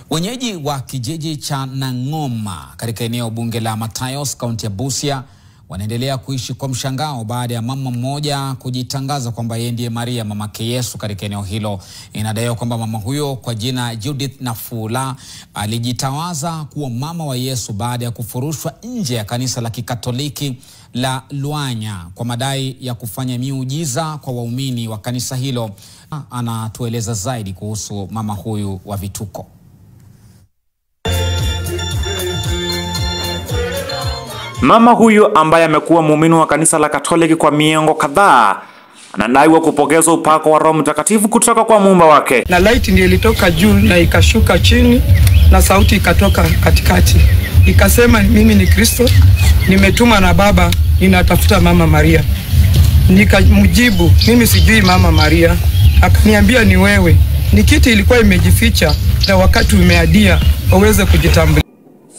Wenyeji wa kijiji cha Nangoma katika eneo bunge la Matayos, kaunti ya Busia, wanaendelea kuishi kwa mshangao baada ya mama mmoja kujitangaza kwamba yeye ndiye Maria, mamake Yesu katika eneo hilo. Inadaiwa kwamba mama huyo kwa jina Judith Nafula alijitawaza kuwa mama wa Yesu baada ya kufurushwa nje ya kanisa la Kikatoliki la Luanya kwa madai ya kufanya miujiza kwa waumini wa kanisa hilo. Anatueleza zaidi kuhusu mama huyu wa vituko. Mama huyu ambaye amekuwa muumini wa kanisa la Katoliki kwa miongo kadhaa anadaiwa kupokeza upako wa Roho Mtakatifu kutoka kwa Muumba wake. Na light ndiyo ilitoka juu na ikashuka chini na sauti ikatoka katikati. Ikasema, mimi ni Kristo, nimetuma na Baba, ninatafuta mama Maria. Nikamjibu, mimi sijui mama Maria. Akaniambia, ni wewe. Ni kiti ilikuwa imejificha na wakati umeadia waweze kujitambulisha.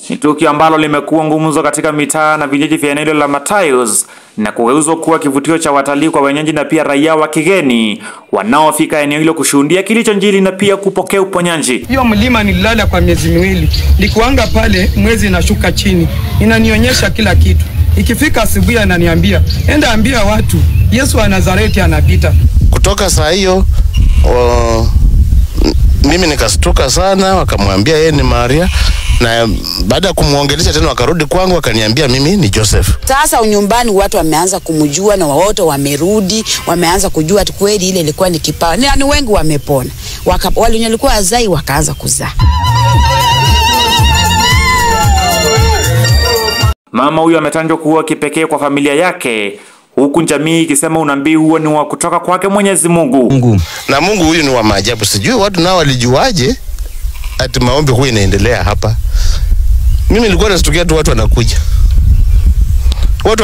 Ni tukio ambalo limekuwa ngumzo katika mitaa na vijiji vya eneo la Matayos na kugeuzwa kuwa kivutio cha watalii kwa wenyeji na pia raia wa kigeni wanaofika eneo hilo kushuhudia kilichonjili na pia kupokea uponyaji. Hiyo mlima nililala kwa miezi miwili. Nikuanga pale mwezi inashuka chini. Inanionyesha kila kitu. Ikifika asubuhi ananiambia, enda ambia watu Yesu wa Nazareti anapita. Kutoka saa hiyo mimi nikastuka sana, wakamwambia yeye ni Maria. Na baada ya kumuongelesha tena wakarudi kwangu wakaniambia mimi ni Joseph. Sasa nyumbani watu wameanza kumjua na wote wamerudi, wameanza kujua kweli ile ilikuwa ni kipawa. Ni wengi wamepona. Wale wenye walikuwa wazai wakaanza kuzaa. Mama huyu ametajwa kuwa kipekee kwa familia yake, huku jamii ikisema unabii huo ni wa kutoka kwake Mwenyezi Mungu. Na Mungu huyu ni wa maajabu. Sijui watu nao walijuaje ati maombi huyu inaendelea hapa. Mimi nilikuwa nastukia tu watu wanakuja. Watu